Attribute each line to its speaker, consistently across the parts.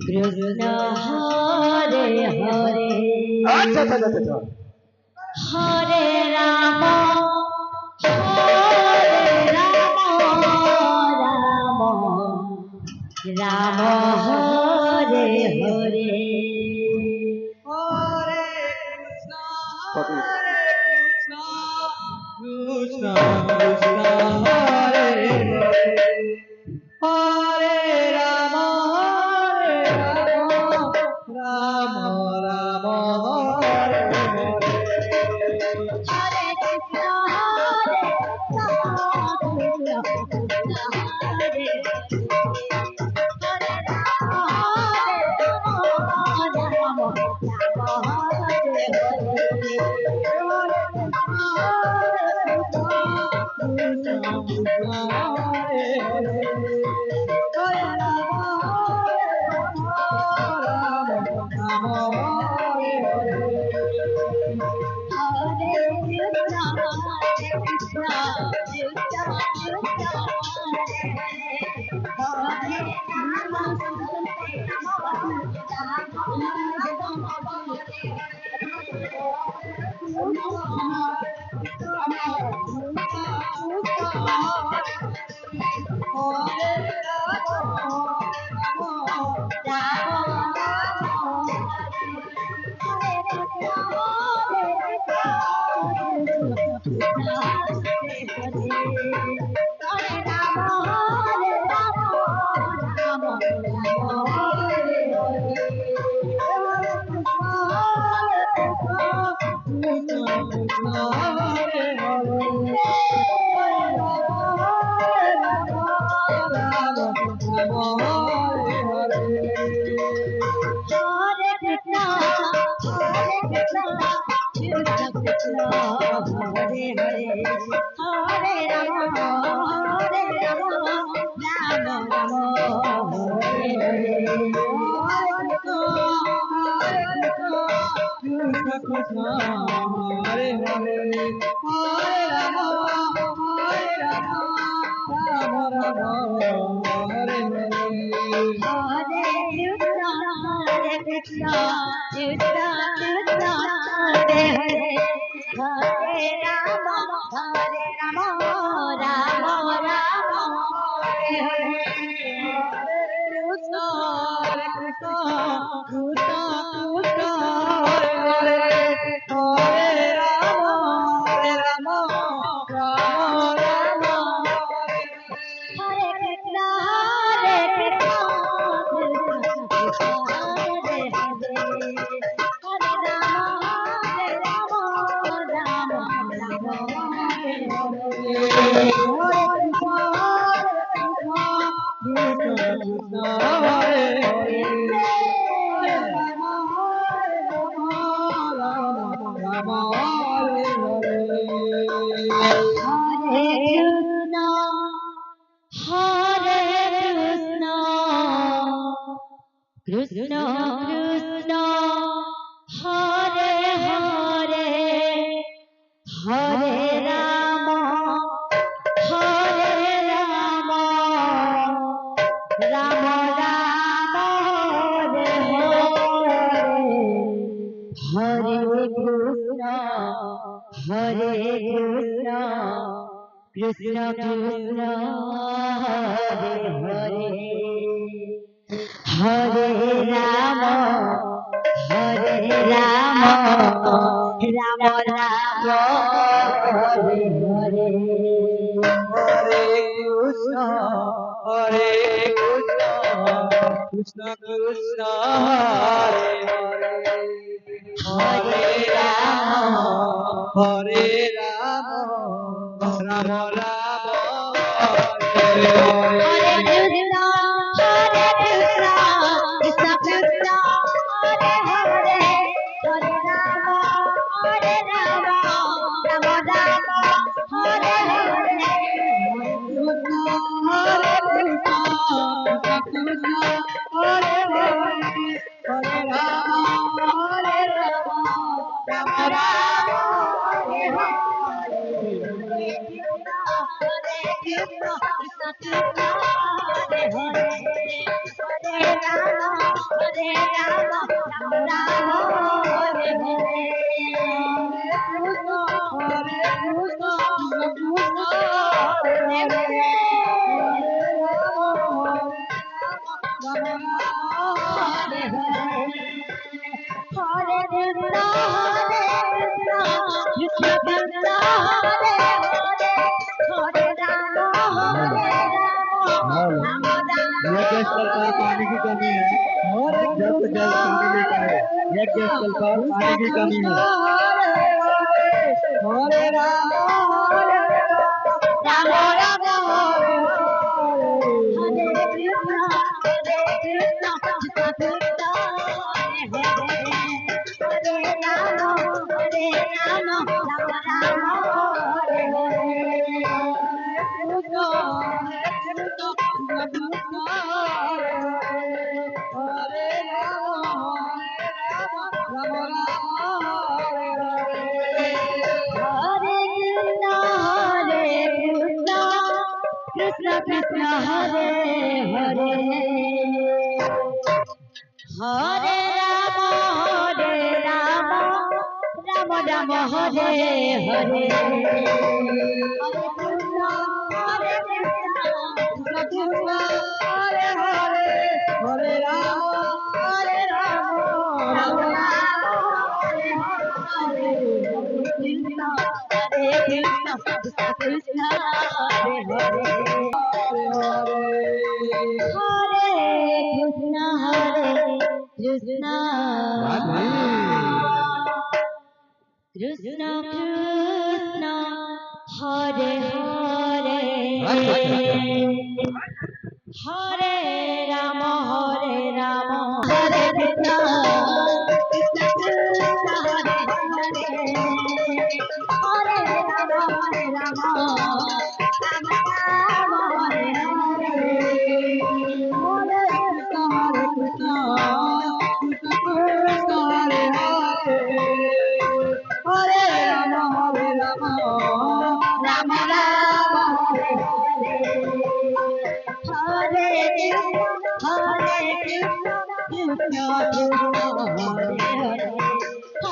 Speaker 1: Krishna Hare Hare
Speaker 2: আচ্ছা আচ্ছা আচ্ছা আচ্ছা।
Speaker 1: Hare Rama Hare Rama Rama Hare Hare
Speaker 2: কত
Speaker 3: Krishna Krishna Hare Hare Rama Rama Rama Hare Hare
Speaker 1: Krishna Krishna Hare Hare Hare Ram হরে রাম রাম রাম হরে হরে হরে কৃষ্ণ হরে কৃষ্ণ কৃষ্ণ কৃষ্ণ হরে হরে হরে রাম হরে রাম রাম রাম হরে হরে
Speaker 3: হরে কৃষ্ণ হরে কৃষ্ণ কৃষ্ণ কৃষ্ণ হরে হরে হরে রাম রাম রাম হরে হরে जल पर पानी की कमी है जल से जल संतुलित है एक जल पर पानी की कमी है हरे राम राम राम हरे कृष्ण कृष्ण कृष्ण हरे हरे हरे राम राम राम हरे हरे हरे कृष्ण हरे कृष्ण हरे हरे हरे राम राम राम हरे हरे कृष्ण हरे कृष्ण कृष्ण हरे हरे हरे कृष्ण कृष्ण कृष्ण कृष्ण हरे हरे हरे राम हरे कृष्ण कृष्ण कृष्ण हरे हरे हरे राम राम राम हरे हरे हरे कृष्ण कृष्ण कृष्ण हरे हरे हरे राम राम राम हरे हरे हरे कृष्ण कृष्ण कृष्ण हरे हरे हरे राम राम राम हरे हरे हरे कृष्ण कृष्ण कृष्ण हरे हरे राम राम हरे हरे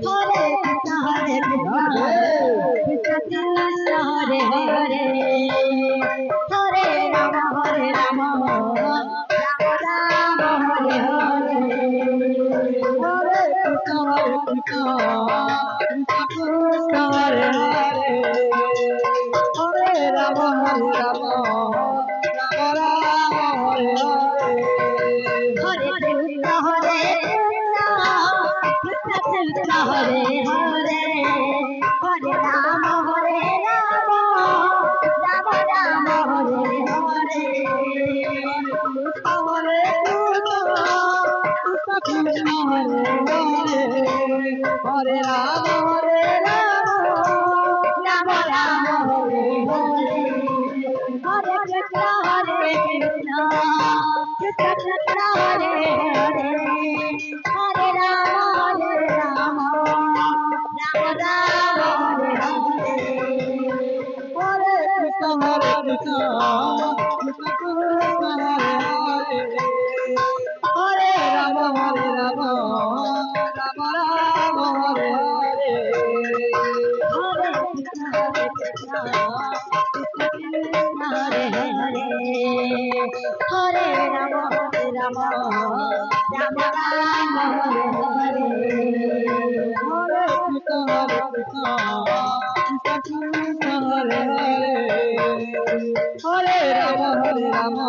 Speaker 3: हरे कृष्ण कृष्ण कृष्ण हरे हरे हरे राम राम राम हरे हरे हरे कृष्ण कृष्ण कृष्ण हरे हरे हरे राम राम राम हरे हरे हरे कृष्ण कृष्ण कृष्ण हरे हरे हरे राम राम राम हरे हरे राम
Speaker 1: राम राम हरे हरे हरे कृष्ण कृष्ण कृष्ण हरे हरे हरे राम राम राम हरे हरे
Speaker 3: हरे कृष्ण कृष्ण कृष्ण हरे हरे हरे राम राम राम हरे हरे
Speaker 1: हरे कृष्ण कृष्ण कृष्ण हरे हरे हरे राम राम राम राम हरे हरे
Speaker 3: हरे कृष्ण कृष्ण कृष्ण हरे हरे हरे राम